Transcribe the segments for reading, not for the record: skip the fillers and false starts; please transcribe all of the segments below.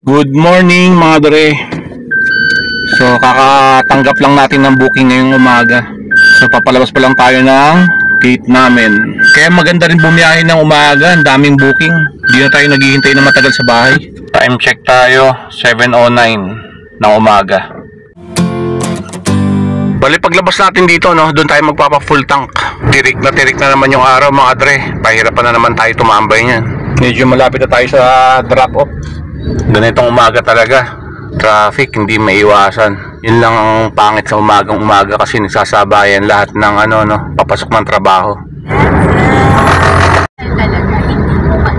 Good morning mga dre. So kakatanggap lang natin ng booking ngayong umaga. So papalabas pa lang tayo ng gate namin. Kaya maganda rin bumiyahe ng umaga. Ang daming booking. Hindi na tayo naghihintay na matagal sa bahay. Time check tayo 7:09 ng umaga. Bali paglabas natin dito, no, doon tayo magpapa full tank. Tirik na naman yung araw mga dre. Pahirapan na naman tayo tumambay niyan. Medyo malapit na tayo sa drop off. Ganitong umaga talaga, traffic hindi maiwasan. Yun lang ang pangit sa umaga kasi nagsasabayan lahat ng papasok ng trabaho.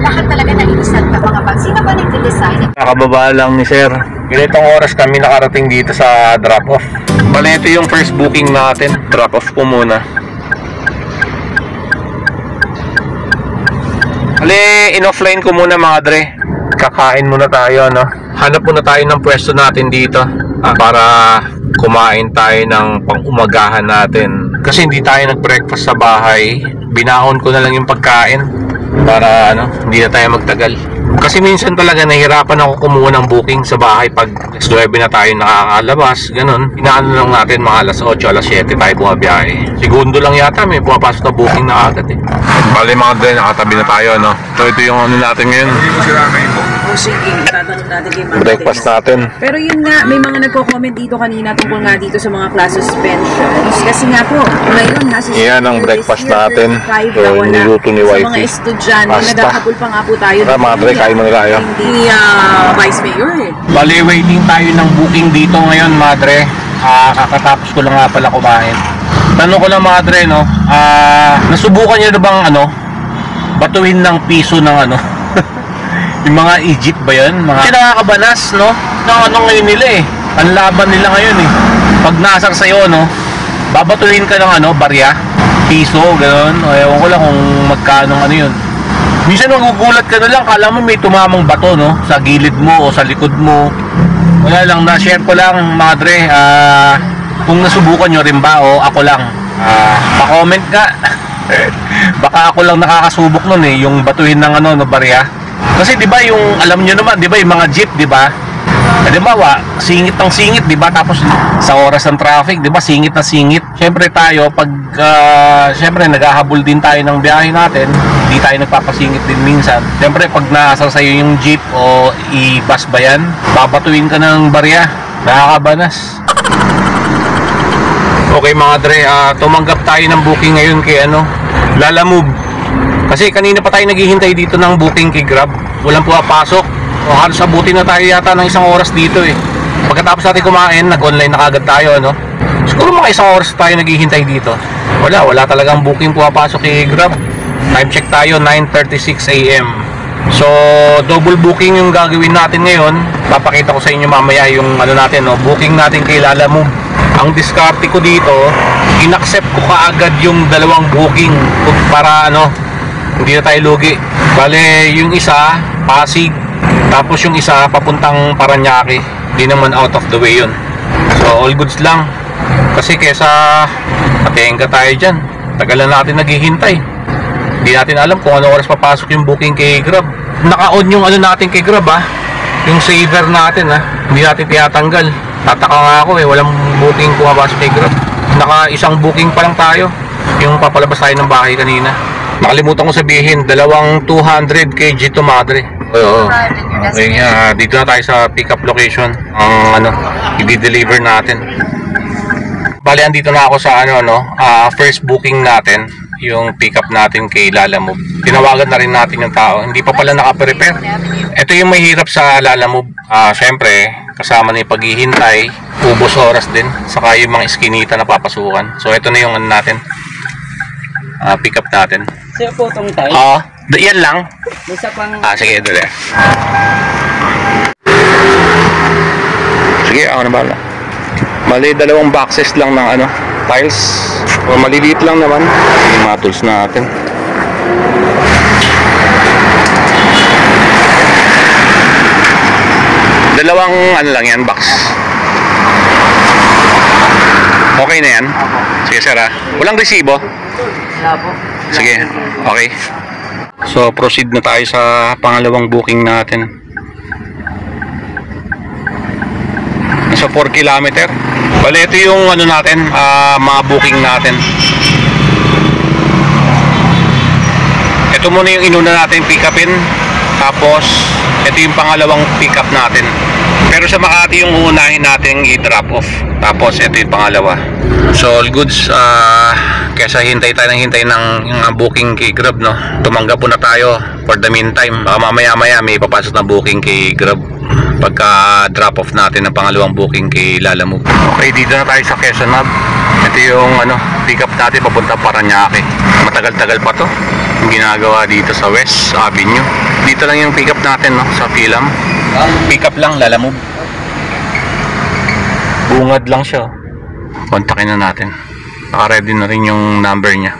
Lahat talaga na instant na mga bag. Sino ba nag-design? Nakababa lang ni sir. Ganitong oras kami nakarating dito sa drop off. Bali ito yung first booking natin. Drop off ko muna. Bali in-offline ko muna mga dre. Kakain muna tayo, no? Hanap muna tayo ng pwesto natin dito para kumain tayo ng pang-umagahan natin. Kasi hindi tayo nag-breakfast sa bahay. Binaon ko na lang yung pagkain para hindi na tayo magtagal. Kasi minsan talaga nahihirapan ako kumuha ng booking sa bahay pag alas 9 na tayo nakakalabas, ganun. Inaano lang natin mga alas 8, alas 7 tayo bumabiyahe. Segundo lang yata may pumapasok na booking na agad eh. Bali mga dre, nakatabi na tayo, no? So ito yung natin ngayon. O sige, tatanong natin kay Ma'am. Breakfast natin. Pero yun nga, may mga nagko-comment dito kanina tungkol nga dito sa mga class suspensions. Kasi nga po, ngayon Yan ang breakfast natin. So, niluto ni Sa Whitey. mga estudyante, Pasta. nagkakabul pa nga po tayo. Mga dre, kain muna tayo. Hindi Vice Mayor eh. Bali, waiting tayo ng booking dito ngayon, madre. Kakatapos ko lang nga pala kumain. Tanong ko lang, madre, no? Nasubukan niyo na bang, batuhin ng piso ng yung mga Egypt ba yan? Kasi nakakabanas, no? Ngayon nila eh. Ang laban nila ngayon eh. Pag nasar sa'yo, no? Babatuhin ka ng barya, piso, gano'n. O ewan ko lang kung magkano yun. Minsan magugulat ka na lang, kala mo may tumamang bato, no? Sa gilid mo o sa likod mo. Wala lang, na-share ko lang, madre. Kung nasubukan nyo rin ba o ako lang. Pa-comment ka. Baka ako lang nakakasubok nun eh, yung batuhin ng barya. Kasi 'di ba yung alam niyo naman, 'di ba yung mga jeep, 'di ba? Halimbawa, singit ng singit, 'di ba? Tapos sa oras ng traffic, 'di ba? Singit na singit. Syempre tayo pag syempre naghahabol din tayo ng biyahe natin, hindi tayo nagpapasingit din minsan. Syempre pag naasar sa iyo yung jeep o i-bus ba yan, babatuin ka ng barya. Nakakabanas. Okay mga dre, tumanggap tayo ng booking ngayon kay Lalamove. Kasi kanina pa tayo naghihintay dito ng booking kay Grab. Walang pumapasok. O halos abutin na tayo yata ng isang oras dito eh. Pagkatapos natin kumain, nag-online na kagad tayo, Siguro mga isang oras tayo naghihintay dito. Wala talagang booking pumapasok kay Grab. Time check tayo, 9:36 AM. So, double booking yung gagawin natin ngayon. Papakita ko sa inyo mamaya yung natin, booking natin kay Lalamove. Ang diskarte ko dito, in-accept ko kaagad yung dalawang booking para hindi na tayo lugi. Bale, yung isa Pasig, tapos yung isa papuntang Paranaque. Hindi naman out of the way yun. So all goods lang. Kasi kesa patenga tayo dyan, tagal na natin naghihintay. Hindi natin alam kung ano oras papasok yung booking kay Grab. Naka-on yung natin kay Grab yung saver natin hindi natin tinatanggal. Tataka nga ako walang booking pumapasok kay Grab. Naka isang booking pa lang tayo, yung papalabas tayo ng bahay kanina. Nakalimutan ko sabihin, dalawang 200 kg to madre. Oo. Okay, dito na tayo sa pick up location. Ang i-deliver natin. Bali, andito na ako sa first booking natin, yung pick up natin kay Lalamove. Tinawagan na rin natin yung tao. Hindi pa pala naka-prepare. Ito yung mahirap sa Lalamove. Syempre, kasama na yung paghihintay, ubos oras din, saka yung mga iskinita na papasukan. So ito na yung natin. Pick up natin. Siya po itong tayo? Yan lang. Isa pang... Sige, dali. Sige, ako na bala. Mali, dalawang boxes lang ng tiles. O, maliliit lang naman. Yung mga tools natin. Dalawang lang yan, box. Okay na yan? Sige, sir Walang resibo? Wala po. Sige, okay. So proceed na tayo sa pangalawang booking natin. sa 4 kilometer. Bale, ito yung ano natin, mga booking natin. Ito muna yung inuna natin pick upin. Tapos, ito yung pangalawang pick up natin. Pero sa Makati yung uunahin natin i-drop off. Tapos, ito yung pangalawa. So, all goods. Kesa hintay tayo ng yung booking kay Grab, no? Tumanggap po na tayo for the meantime. Baka mamaya-maya may papasok na booking kay Grab pagka drop off natin ng pangalawang booking kay Lalamove. Okay, dito na tayo sa Quezon Hub. Ito yung pick up natin papunta Parañaque. Matagal-tagal pa to yung ginagawa dito sa West Avenue. Dito lang yung pick up natin, no? Sa Philam. Pick up lang, Lalamove. Bungad lang siya. Kontakin na natin. Naka-ready na rin yung number niya.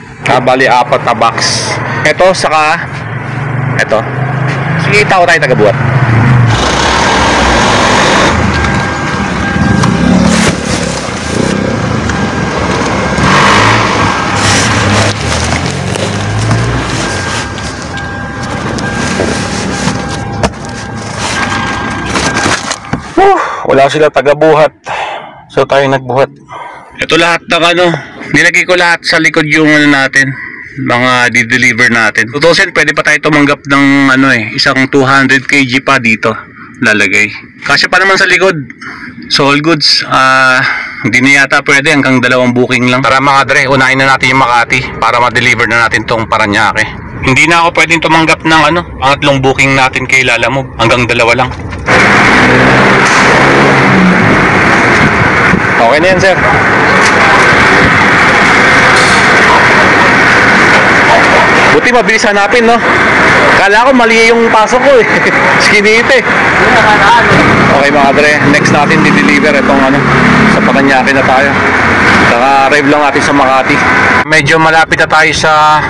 Bali, 4 na box. Ito, saka ito. Sige, tao tayo tagabuhat. Wala sila tagabuhat. So tayo nagbuhat. Ito lahat ng nilagay ko lahat sa likod yung natin, mga di-deliver natin. 2,000 pwede pa tayo tumanggap ng isang 200 kg pa dito lalagay. Kasi pa naman sa likod. So all goods, hindi na yata pwede hanggang 2 booking lang. Tara mga dre, unahin na natin yung Makati para ma-deliver na natin tong Parañaque. Hindi na ako pwedeng tumanggap ng pangatlong booking natin kay Lalamove. Hanggang 2 lang. Okay na yan, sir. Buti mabilis hanapin, no? Kala ko mali yung pasok ko eh. Skinite. Okay mga dre, next natin di-deliver itong sa Parañaque na tayo. Naka-arrive lang natin sa Makati. Medyo malapit na tayo sa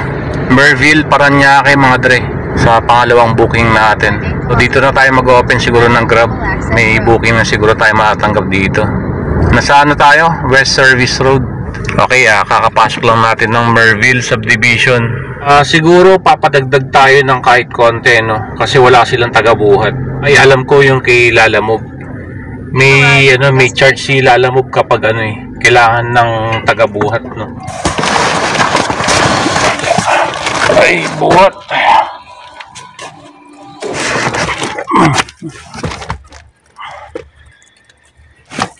Merville, Parañaque mga dre, sa pangalawang booking natin. So dito na tayo mag-open siguro ng Grab. May booking na siguro tayo matatanggap dito. Nasa tayo? West Service Road. Okay, kakapasok lang natin ng Merville Subdivision. Siguro papadagdag tayo ng kahit konti, no? Kasi wala silang tagabuhat. Ay, alam ko yung kay Lalamove. May charge si Lalamove kapag kailangan ng tagabuhat, no? Ay, buhat.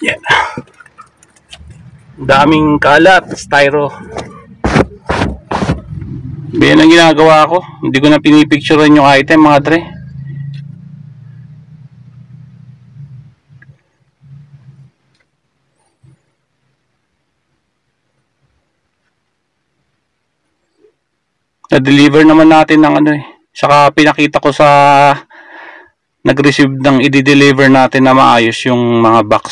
Yan. Daming kalat, styro. Yan ang ginagawa ko. Hindi ko na pinipicturean yung item mga dre. Na-deliver naman natin ng Saka pinakita ko sa nag-receive ng i-deliver natin na maayos yung mga box.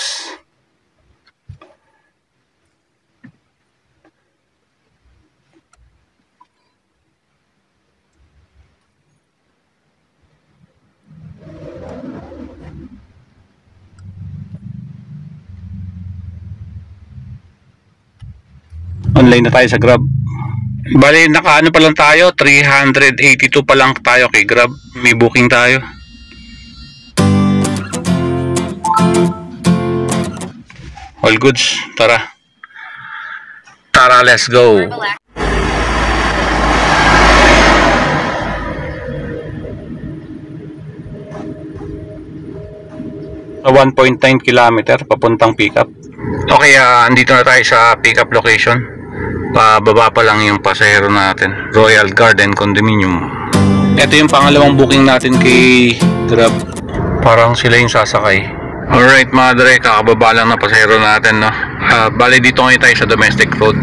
Online na tayo sa Grab. Bali, naka pa lang tayo, 382 pa lang tayo kay Grab. May booking tayo. All goods, tara. Tara, let's go. A 1.9 kilometer papuntang pickup. Okay, andito na tayo sa pickup location. Pababa pa lang yung pasahero natin. Royal Garden Condominium. Ito yung pangalawang booking natin kay Grab. Parang sila yung sasakay. Alright mga dre, kakababa lang na pasahero natin, no? Bali dito ngayon tayo sa domestic road.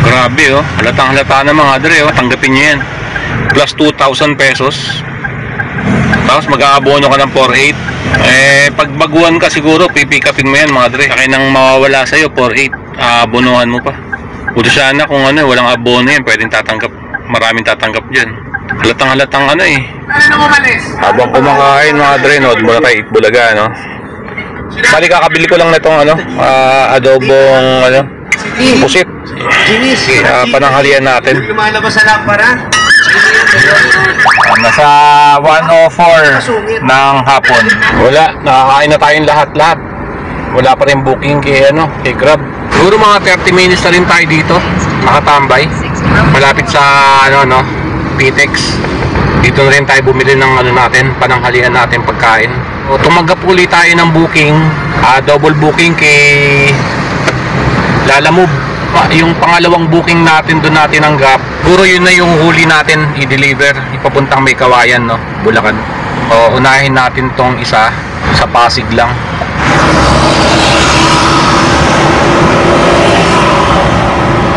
Grabe, oh. Halatang halata na mga dre, oh. Tanggapin nyo yan. Plus 2,000 pesos. Tapos mag-aabono ka ng 4,800. Pag baguhan ka siguro, pipikapin mo yan mga dre. Kaya nang mawawala sa'yo, 4,800. Aabonohan mo pa. Buti sana kung walang abono yan, pwedeng tatanggap. Maraming tatanggap dyan. Halatang habang kumakain mga dre, nood muna tayo Itbulaga, no? Bali kakabili ko lang na itong adobong pusit. Pananghalian natin. Lumalabas sa lampara. Nasa 1:04 ng hapon. Wala, nakakain na tayong lahat-lahat. Wala pa rin booking kay Grab. Siguro mga 30 minutes na rin tayo dito, nakatambay. Malapit sa Pitex. Dito na rin tayo bumili ng natin, pananghalian natin pagkain. So, tumanggap ulit tayo ng booking, double booking kay Lalamove. Yung pangalawang booking natin doon natin nanggap. Siguro yun na yung huli natin i-deliver, ipapuntang May Kawayan, Bulacan. O unahin natin tong isa sa Pasig lang.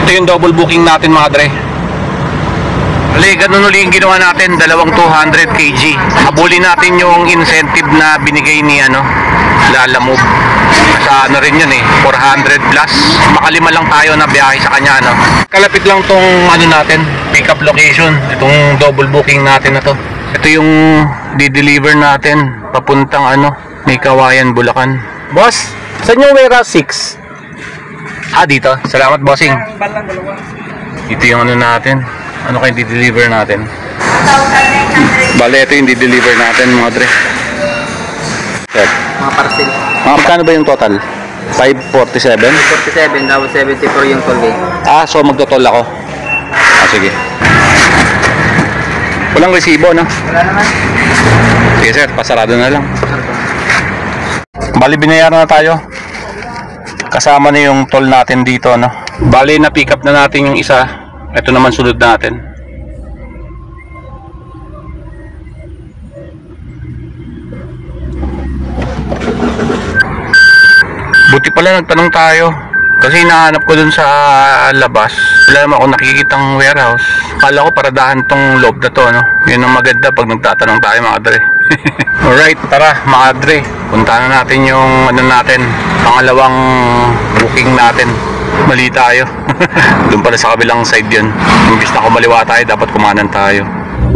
Ito yung double booking natin, mga dre. Ali, ganun ulit yung ginawa natin, dalawang 200 kg. Habulin natin yung incentive na binigay ni Lalamove. Sa rin yun 400 plus. Makalima lang tayo na biyahe sa kanya, Kalapit lang tong natin, pick up location. Itong double booking natin na to. Ito yung di-deliver natin papuntang May Kawayan, Bulacan. Boss, saan yung warehouse 6? Dito. Salamat, bossing. Ito yung natin. Ano kayong di-deliver natin? Bale, ito yung di-deliver natin, mga dre. Check. Mga parcel. Magkano ba yung total? 547? 47, daw 74 yung toll gate. So magtotol ako. Sige. Walang resibo, no? Wala naman. Sige, sir. Pasarado na lang. Bali, binayaran na tayo. Kasama na yung toll natin dito, no? Bali, na-pick up na natin yung isa. Ito naman sunod natin. Buti pala nagtanong tayo. Kasi hinahanap ko dun sa labas. Wala naman ako nakikitang warehouse. Kala ko paradahan tong loob na to, Yun ang maganda pag nagtatanong tayo, mga dre. Alright, tara mga dre. Punta na natin yung natin, pangalawang booking natin. Mali tayo. Doon pala sa kabilang side yun. Imbis na kumaliwa tayo, dapat kumanan tayo.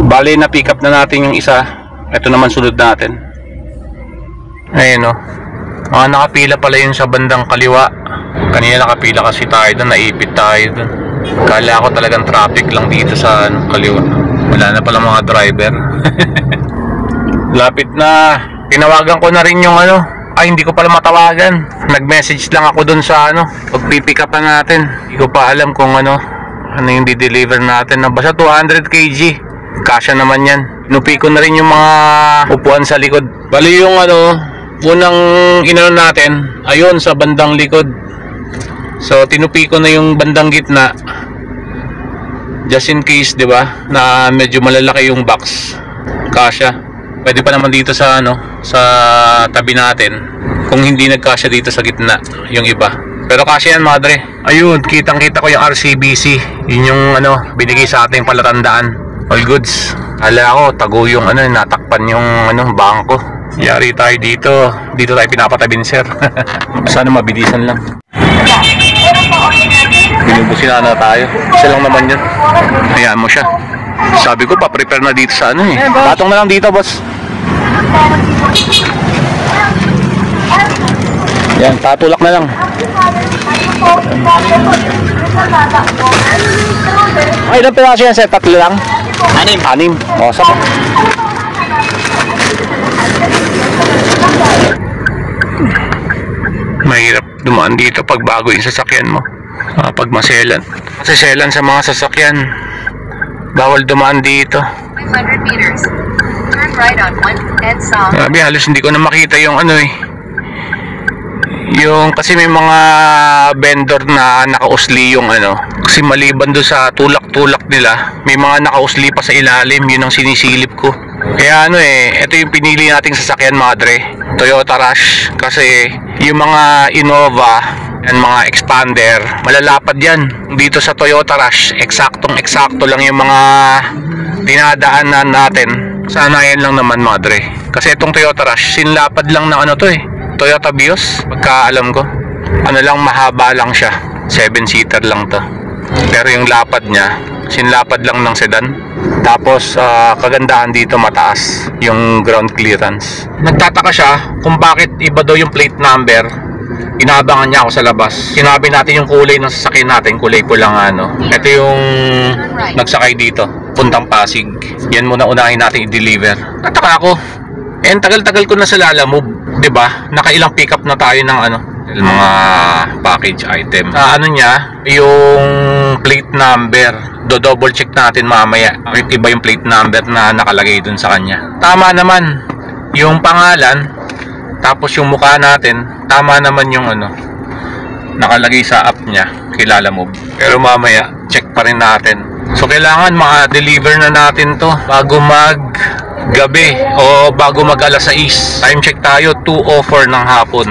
Bali, na pick up na natin yung isa. Ito naman sunod natin. Ayun, nakapila pala yun sa bandang kaliwa. Kanina nakapila kasi tayo doon, naipit tayo doon. Kala ko talagang traffic lang dito sa kaliwa. Wala na pala mga driver. Lapit na. Tinawagan ko na rin yung hindi ko pala matawagan. Nag-message lang ako dun sa pag-pick up natin. Hindi ko pa alam kung ano yung di-deliver natin. Basta 200 kg. Kasya naman yan. Nupi ko na rin yung mga upuan sa likod. Bali yung unang natin, ayun sa bandang likod. So tinupi ko na yung bandang gitna. Just in case, 'di ba, na medyo malalaki yung box. Kasya. Pwede pa naman dito sa sa tabi natin. Kung hindi nagkasya dito sa gitna yung iba. Pero kasya yan, madre. Ayun, kitang-kita ko yung RCBC. Yun yung binigay sa ating palatandaan. All goods. Hala ako, tago yung natakpan yung bangko. Yari tayo dito. Dito tayo pinapatabin, sir. Sana mabilisan lang. Binubusin na tayo. Isa lang naman yun. Hayaan mo siya. Sabi ko, pa-prepare na dito sa Patong na lang dito, boss. Yan, tatulak na lang. Ay, ilang piraso yan, sir? 3 lang? 6. O, saka. Mahirap dumaan dito pag bago yung sasakyan mo. Pag maselan. Kasi selan sa mga sasakyan. Bawal dumaan dito. 500 meters. Turn right on 1 and south. Grabe, halos hindi ko na makita yung yung kasi may mga vendor na nakausli yung kasi maliban doon sa tulak-tulak nila, may mga nakausli pa sa ilalim. Yun ang sinisilip ko. Kaya ito yung pinili nating sasakyan, madre. Toyota Rush. Kasi yung mga Innova and mga Expander, malalapad yan. Dito sa Toyota Rush, eksaktong-eksakto lang yung mga dinadaanan natin. Sana yan lang naman, madre. Kasi itong Toyota Rush, sinlapad lang ng Toyota Vios, pagka alam ko. Lang, mahaba lang siya. 7-seater lang to. Pero yung lapad niya, sinlapad lang ng sedan. Tapos kagandahan dito, mataas yung ground clearance. Nagtataka siya kung bakit iba daw yung plate number. Inaabangan niya ako sa labas. Sinabi natin yung kulay ng sasakyan natin, kulay pulang Ito yung nagsakay dito. papuntang Pasig. Yan muna unahin natin i-deliver. Nataka ako. Ang tagal-tagal ko na sa Lalamove, 'di ba? Nakailang pick up na tayo ng mga package item. Ano niya, yung plate number. Do-double check natin mamaya. Iba yung plate number na nakalagay dun sa kanya. Tama naman yung pangalan, tapos yung mukha natin, tama naman yung nakalagay sa app niya, kilala mo. Pero mamaya, check pa rin natin. So kailangan ma-deliver na natin to bago mag-gabi o bago mag alas 6. Time check tayo, 2:04 ng hapon.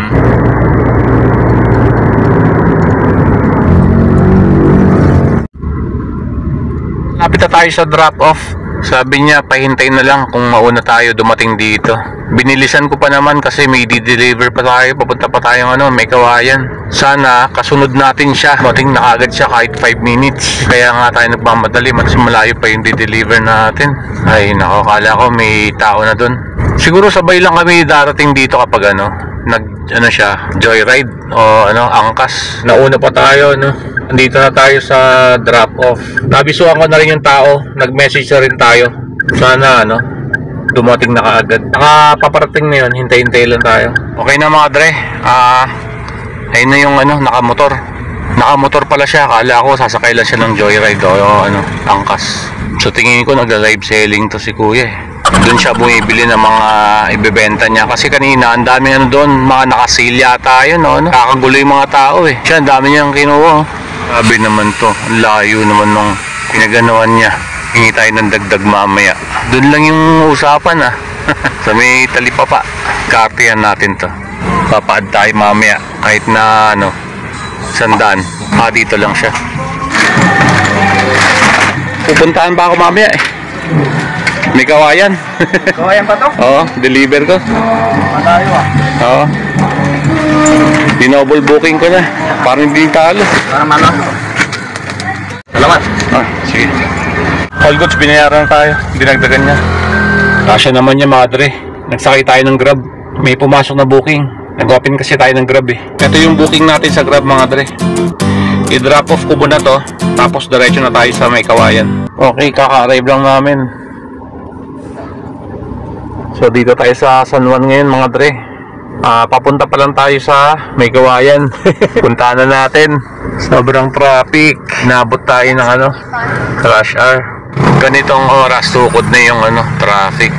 Lapit na tayo sa drop-off. Sabi niya, pahintayin na lang kung mauna tayo dumating dito. Binilisan ko pa naman kasi may di-deliver pa tayo. Papunta pa tayong may Kawayan. Sana kasunod natin siya. Dumating na agad siya kahit 5 minutes. Kaya nga tayo nagmamadali. Mas malayo pa yung di-deliver natin. Ay nako, kala ko may tao na dun. Siguro sabay lang kami darating dito kapag siya, joyride o angkas. Nauna pa tayo, Andito na tayo sa drop-off. Nabisuhan ko na rin yung tao. Nag-message na rin tayo. Sana dumating na kaagad. Nakapaparating na yun. Hintay-hintay lang tayo. Okay na mga dre. Ayun na yung nakamotor. Nakamotor pala siya. Akala ko sasakay lang siya ng joyride o angkas. So tingin ko nagla-live selling to si kuya. Doon siya bumibili ng mga ibebenta niya. Kasi kanina ang daming doon. Mga nakasil yata yun. Kakagulo yung mga tao Siya ang dami niyang kinuha. Sabi naman to, ang layo naman nung pinaganawan niya. Hingi tayo ng dagdag mamaya. Doon lang yung usapan sa may talipapa. Kartihan natin to. Papaad tayo mamaya kahit na 100. Dito lang siya. Pupuntahan ba ako mamaya May Kawayan. Kawayan pa to? Oo, deliver ko. Matayo Oo. Dinoble booking ko na. Parang hindi talo. Salamat. Sige. All goods, binayaran tayo. Dinagdagan niya. Kasya naman niya, madre. Nagsakay tayo ng Grab. May pumasok na booking. Nag-open kasi tayo ng Grab Ito yung booking natin sa Grab, mga dre. I-drop off ko muna to. Tapos diretso na tayo sa may Kawayan. Okay, kaka-arrive lang namin. So dito tayo sa San Juan ngayon, mga dre. Papunta pa lang tayo sa may Kawayan. Puntahan na natin. Sobrang traffic. Nabot tayo ng rush hour. Ganitong oras tukod na yung traffic.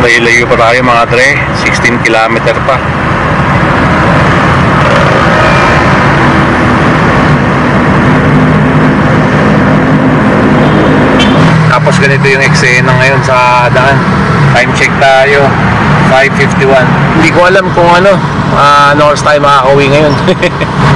Layo-layo pa tayo, mga dre. 16 kilometer pa. Tapos ganito yung eksena ngayon sa daan. Time check tayo, 5:51. Hindi ko alam kung ano oras tayo makakauwi ngayon.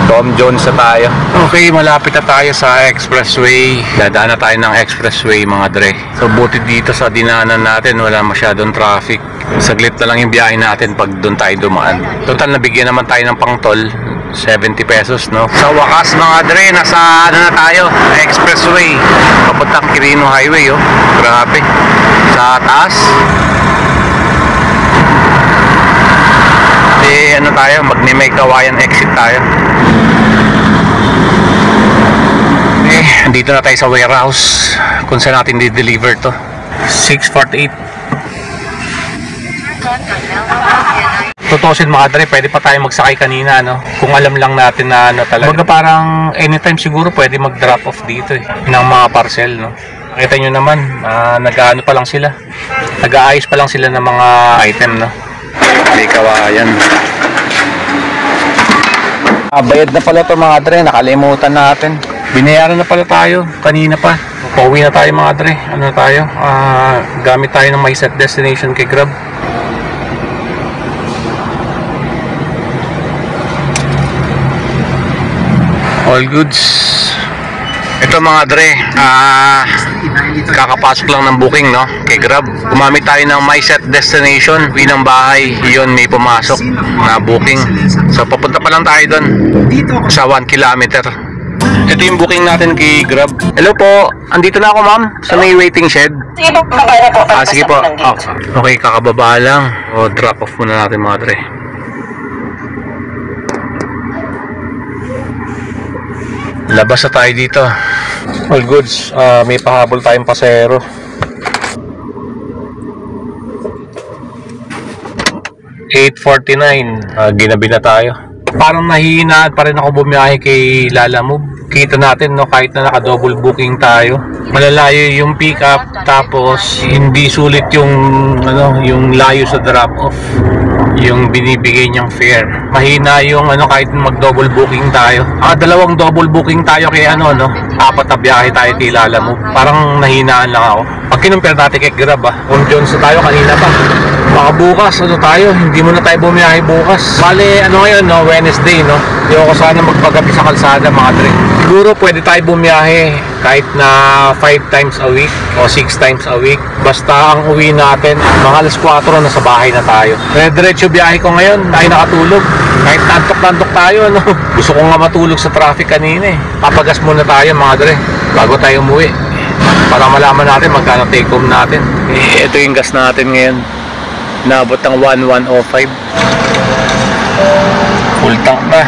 Tom Jones na tayo. Okay, malapit na tayo sa expressway. Dadaan na tayo ng expressway, mga dre. So buti dito sa dinaanan natin wala masyadong traffic. Saglit na lang yung biyahe natin pag doon tayo dumaan. Total nabigyan naman tayo ng pangtol, 70 pesos, no? Sa wakas, mga dre, nasa na tayo, expressway, papuntang Quirino Highway, grabe, sa taas. Tayo, May Kawayan exit tayo. Andito na tayo sa warehouse kung saan natin di-deliver to. 648. Tutusin, mga dre, pwede pa tayo magsakay kanina, kung alam lang natin na talaga. Baga parang anytime siguro pwede mag-drop off dito ng mga parcel, Nakita nyo naman, nag-ano pa lang sila. Nag-aayos pa lang sila ng mga item, May Kawayan. Bayad na pala to, mga dre, nakalimutan natin. Binayaran na pala tayo kanina pa. Pauwi na tayo, mga dre. Gamit tayo ng MySet destination kay Grab. All goods. Ito, mga dre, kakapasok lang ng booking, kay Grab. Gumamit tayo ng MySet destination, ng bahay, yun may pumasok na booking. So papunta pa lang tayo doon sa 1 kilometer. Ito yung booking natin kay Grab. Hello po, andito na ako, ma'am, sa may waiting shed. Sige po, kaya po. Sige po. Okay, kakababa lang. Drop off muna natin, mga dre. Labas na tayo dito. All goods, may pahabol tayong pasero. $8.49, ginabi na tayo. Parang nahihinaan pa rin ako bumiyahe kay Lalamove. Kita natin, no, kahit na naka-double booking tayo, malalayo yung pick up, tapos hindi sulit yung yung layo sa drop off, yung binibigay niyang fare. Mahina yung kahit mag-double booking tayo. Dalawang double booking tayo kay apat na biyahe tayo kay Lalamove. Parang nahinaan lang ako. Pag kinumpare natin kay Grab, Kung Jones tayo kanina pa. Baka bukas, tayo, hindi muna tayo bumiyahe bukas. Bale, ngayon, Wednesday, Hindi ako sana magpagabi sa kalsada, mga dre. Siguro pwede tayo bumiyahe kahit na 5 times a week o 6 times a week. Basta ang uwi natin, mga alas 4 nasa bahay na tayo. Diretso biyahe ko ngayon, tayo nakatulog. Kahit tantok-tantok tayo, Gusto ko nga matulog sa traffic kanina, Papagas muna tayo, mga dre, bago tayo umuwi. Para malaman natin magkano take home natin. Ito yung gas natin ngayon. Naabot ng 1105. Full tank na.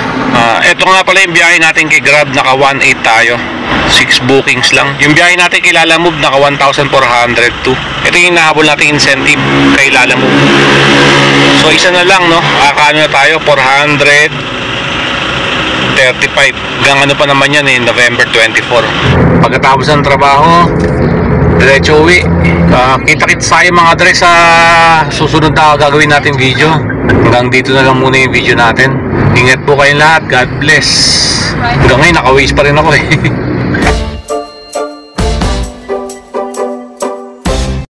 Ito nga pala yung biyahe natin kay Grab, naka 1.8 tayo. 6 bookings lang. Yung biyahe natin kay Lalamove, naka 1,402. Ito yung nahabol natin incentive kay Lalamove. So isa na lang, Kakaano na tayo, 435. Hanggang pa naman yan, November 24. Pagkatapos ng trabaho, diretso uwi. Kita-kits tayo, mga dre, sa susunod na gagawin natin video. Hanggang dito na lang muna yung video natin. Ingat po kayong lahat. God bless. Hanggang ngayon, naka-waste pa rin ako